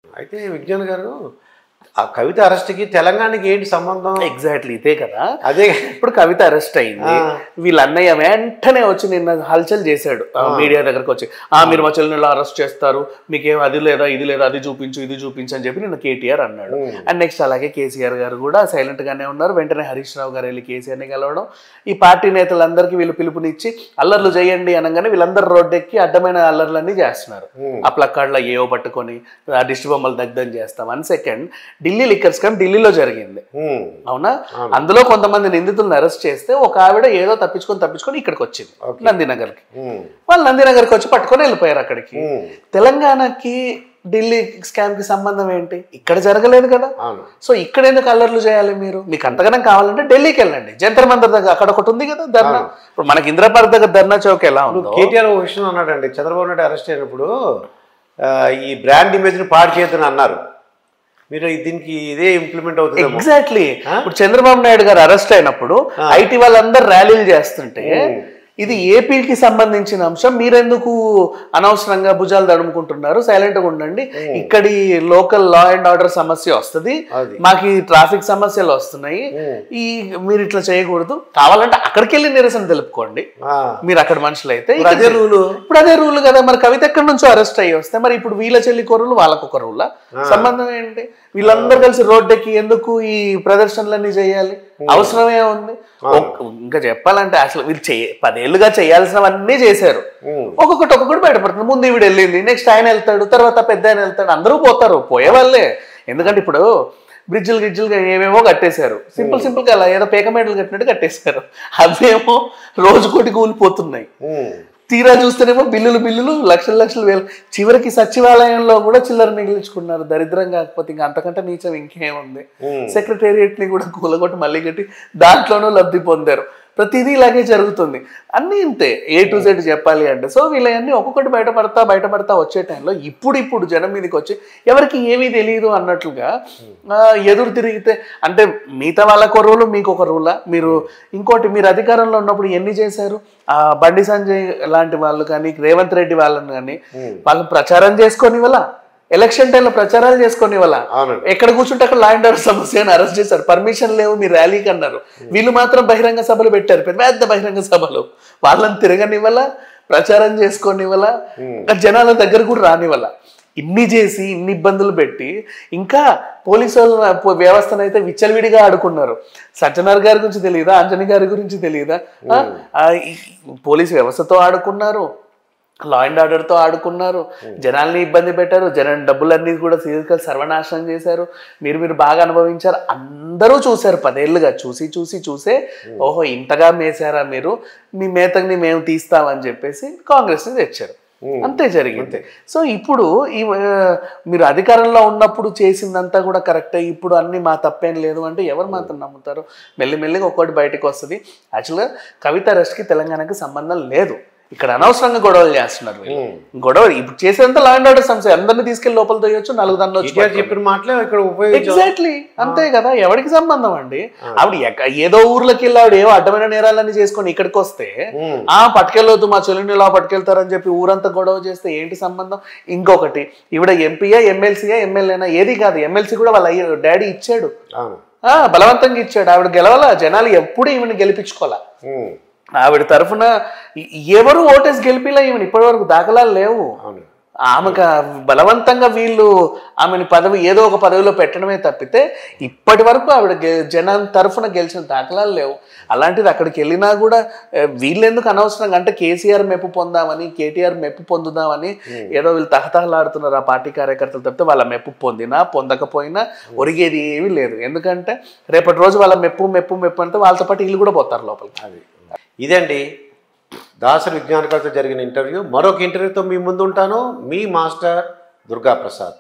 అయితే విజ్ఞాన్ గారు ఆ కవిత అరెస్ట్కి తెలంగాణకి ఏంటి సంబంధం? ఎగ్జాక్ట్లీ ఇదే కదా. అదే ఇప్పుడు కవిత అరెస్ట్ అయింది, వీళ్ళ అన్నయ్య వెంటనే వచ్చి నిన్న హల్చల్ చేశాడు మీడియా దగ్గరకు వచ్చి, మీరు మా చెల్లెళ్ళు అరెస్ట్ చేస్తారు, మీకేం అది లేదా ఇది లేదా, అది చూపించు ఇది చూపించు అని చెప్పి నిన్న కేటీఆర్ అన్నాడు. అండ్ నెక్స్ట్ అలాగే కేసీఆర్ గారు కూడా సైలెంట్ గానే ఉన్నారు. వెంటనే హరీష్ రావు గారు వెళ్ళి కేసీఆర్ని కలవడం, ఈ పార్టీ నేతలందరికీ వీళ్ళు పిలుపునిచ్చి అల్లర్లు చేయండి అనగానే వీళ్ళందరూ రోడ్డెక్కి అడ్డమైన అల్లర్లన్నీ చేస్తున్నారు. ఆ ప్లక్కార్డ్లో ఏవో పట్టుకొని ఆ దిష్టి బొమ్మలు దగ్ధం చేస్తాం. 1 సెకండ్, ఢిల్లీ లిక్కర్ స్కామ్ ఢిల్లీలో జరిగింది అవునా? అందులో కొంతమంది నిందితులను అరెస్ట్ చేస్తే ఒక ఆవిడ ఏదో తప్పించుకొని ఇక్కడికి వచ్చింది నందినగర్కి. వాళ్ళు నందినగర్కి వచ్చి పట్టుకొని వెళ్ళిపోయారు అక్కడికి. తెలంగాణకి ఢిల్లీ స్కామ్ కి సంబంధం ఏంటి? ఇక్కడ జరగలేదు కదా. సో ఇక్కడ ఎందుకు అల్లర్లు చేయాలి? మీరు మీకు అంతగానం కావాలంటే ఢిల్లీకి వెళ్ళండి, జంతర్ మంతర్ దగ్గర అక్కడ ఒకటి ఉంది కదా ధర్నా. ఇప్పుడు మనకి ఇంద్రపార్క్ దగ్గర ధర్నా చౌక్ ఎలా ఉంది? కేటీఆర్ ఒక విషయం అన్నాడండి, చంద్రబాబు నాయుడు అరెస్ట్ అయినప్పుడు ఈ బ్రాండ్ ఇమేజ్ ని పాడు చేయొద్దని అన్నారు. మీరు దీనికి ఇదే ఇంప్లిమెంట్ అవుతుంది. ఎగ్జాక్ట్లీ. ఇప్పుడు చంద్రబాబు నాయుడు గారు అరెస్ట్ అయినప్పుడు ఐటీ వాళ్ళందరూ ర్యాలీలు చేస్తుంటే ఇది ఏపీకి సంబంధించిన అంశం, మీరెందుకు అనవసరంగా భుజాలు తడుముకుంటున్నారు, సైలెంట్గా ఉండండి, ఇక్కడి లోకల్ లా అండ్ ఆర్డర్ సమస్య వస్తుంది, మాకు ఈ ట్రాఫిక్ సమస్యలు వస్తున్నాయి, మీరు ఇట్లా చేయకూడదు, కావాలంటే అక్కడికి వెళ్ళి నిరసన తెలుపుకోండి మీరు అక్కడ మనుషులు అయితే. ఇప్పుడు అదే రూల్ కదా. మరి కవిత ఎక్కడి నుంచో అరెస్ట్ అయ్యి వస్తే మరి ఇప్పుడు వీళ్ళ చెల్లి కొరువులు వాళ్ళకు ఒక రూలా? సంబంధం ఏంటి? వీళ్ళందరూ కలిసి రోడ్డెక్కి ఎందుకు ఈ ప్రదర్శనలన్నీ చేయాలి? అవసరమే ఉంది? ఇంకా చెప్పాలంటే అసలు వీళ్ళు 10 ఏళ్ళుగా చేయాల్సినవన్నీ చేశారు. ఒక్కొక్కటి బయటపడుతుంది. ముందు ఈవిడ వెళ్ళింది, నెక్స్ట్ ఆయన వెళ్తాడు, తర్వాత పెద్ద ఆయన వెళ్తాడు, అందరూ పోతారు, పోయేవాళ్ళే. ఎందుకంటే ఇప్పుడు బ్రిడ్జిలు ఏమేమో కట్టేశారు, సింపుల్గా అలా ఏదో పేకమేడలు కట్టినట్టు కట్టేశారు, అవేమో రోజుకోటి కూలిపోతున్నాయి. తీరా చూస్తేనేమో బిల్లులు లక్షలు వేలు. చివరికి సచివాలయంలో కూడా చిల్లర మిగిలించుకున్నారు. దరిద్రం కాకపోతే ఇంకా అంతకంటే నీచం ఇంకేముంది? సెక్రటేరియట్ ని కూడా కూలగొట్టి మళ్ళీ కట్టి దాంట్లోనూ లబ్ధి పొందారు. ప్రతిదీ ఇలాగే జరుగుతుంది. అన్నీ ఇంతే, A to Z చెప్పాలి అంటే. సో వీళ్ళన్నీ ఒక్కొక్కటి బయటపడతా వచ్చే టైంలో ఇప్పుడు జనం మీదకి వచ్చి ఎవరికి ఏమీ తెలియదు అన్నట్లుగా ఎదురు తిరిగితే, అంటే మిగతా వాళ్ళ ఒక రూలు మీకు ఒక రూలా? మీరు ఇంకోటి, మీరు అధికారంలో ఉన్నప్పుడు ఎన్ని చేశారు? బండి సంజయ్ లాంటి వాళ్ళు కానీ, రేవంత్ రెడ్డి వాళ్ళని కానీ వాళ్ళు ప్రచారం చేసుకొని వల్ల, ఎలక్షన్ టైంలో ప్రచారాలు చేసుకునే వాళ్ళ, ఎక్కడ కూర్చుంటే అక్కడ లా అండ్ ఆర్డర్ సమస్యను అరెస్ట్ చేశారు, పర్మిషన్ లేవు మీ ర్యాలీకి అన్నారు. వీళ్ళు మాత్రం బహిరంగ సభలు పెట్టారు, పెద్ద బహిరంగ సభలు. వాళ్ళని తిరగనివ్వాల, ప్రచారం చేసుకోనివ్వాల, జనాల దగ్గర కూడా రానివ్వాల. ఇన్ని చేసి ఇన్ని ఇబ్బందులు పెట్టి ఇంకా పోలీసు వ్యవస్థను అయితే విచ్చలవిడిగా ఆడుకున్నారు. సజ్జనార్ గారి గురించి తెలియదా? అంజనీ గారి గురించి తెలియదా? పోలీసు వ్యవస్థతో ఆడుకున్నారు, లా అండ్ ఆర్డర్తో ఆడుకున్నారు, జనాల్ని ఇబ్బంది పెట్టారు, జనం డబ్బులన్నీ కూడా సీరియస్గా సర్వనాశనం చేశారు. మీరు బాగా అనుభవించారు, అందరూ చూశారు. 10 ఏళ్ళుగా చూసే ఓహో ఇంతగా మేసారా మీరు, మీ మేతని మేము తీస్తామని చెప్పేసి కాంగ్రెస్ని తెచ్చారు. అంతే జరిగింది. సో ఇప్పుడు మీరు అధికారంలో ఉన్నప్పుడు చేసిందంతా కూడా కరెక్టే, ఇప్పుడు అన్ని మా తప్పేం లేదు అంటే ఎవరు మాత్రం నమ్ముతారు? మెల్లిమెల్లిగా ఒక్కటి బయటకు వస్తుంది. యాక్చువల్గా కవిత అరెస్ట్కి తెలంగాణకి సంబంధం లేదు. ఇక్కడ అనవసరంగా గొడవలు చేస్తున్నారు. గొడవ ఇప్పుడు చేసేంత లా అండ్ ఆర్డర్ సమస్య, అందరినీ తీసుకెళ్లి లోపల తోయొచ్చు, 4 దానిలో చెప్పిన మాటలే ఇక్కడ ఎగ్జాక్ట్లీ అంతే కదా. ఎవరికి సంబంధం అండి? ఆవిడ ఏదో ఊర్లోకి వెళ్ళి ఆవిడ ఏవో అడ్డమైన నేరాలన్నీ చేసుకొని ఇక్కడికి వస్తే పట్టుకెళ్ళొద్దు మా చెల్లిని ఇలా పట్టుకెళ్తారని చెప్పి ఊరంతా గొడవ చేస్తే ఏంటి సంబంధం? ఇంకొకటి, ఈవిడ ఎంపీయా ఎమ్మెల్సీయా ఎమ్మెల్యేనా ఏది కాదు, ఎమ్మెల్సీ కూడా వాళ్ళ డాడీ ఇచ్చాడు, బలవంతంగా ఇచ్చాడు. ఆవిడ గెలవాలా? జనాలు ఎప్పుడు ఈవిని గెలిపించుకోవాలా? ఆవిడ తరఫున ఎవరు ఓటేసి గెలిపిలా, ఈమెను ఇప్పటి వరకు దాఖలాలు లేవు. ఆమెకు బలవంతంగా వీళ్ళు ఆమెను ఏదో ఒక పదవిలో పెట్టడమే తప్పితే ఇప్పటి వరకు ఆవిడ జనం తరఫున గెలిచిన దాఖలాలు లేవు. అలాంటిది అక్కడికి వెళ్ళినా కూడా వీళ్ళెందుకు అనవసరంగా, అంటే కేసీఆర్ మెప్పు పొందామని, కేటీఆర్ మెప్పు పొందుదామని ఏదో వీళ్ళు తహతహలాడుతున్నారు ఆ పార్టీ కార్యకర్తలు తప్పితే వాళ్ళ మెప్పు పొందినా పొందకపోయినా ఒరిగేది ఏమీ లేదు. ఎందుకంటే రేపటి రోజు వాళ్ళ మెప్పు అంటే వాళ్ళతో పాటు వీళ్ళు కూడా పోతారు లోపలికి. అది ఇదండి దాసరి విజ్ఞాన్ గారితో జరిగిన ఇంటర్వ్యూ. మరొక ఇంటర్వ్యూతో మీ ముందు ఉంటాను. మీ మాస్టర్ దుర్గా ప్రసాద్.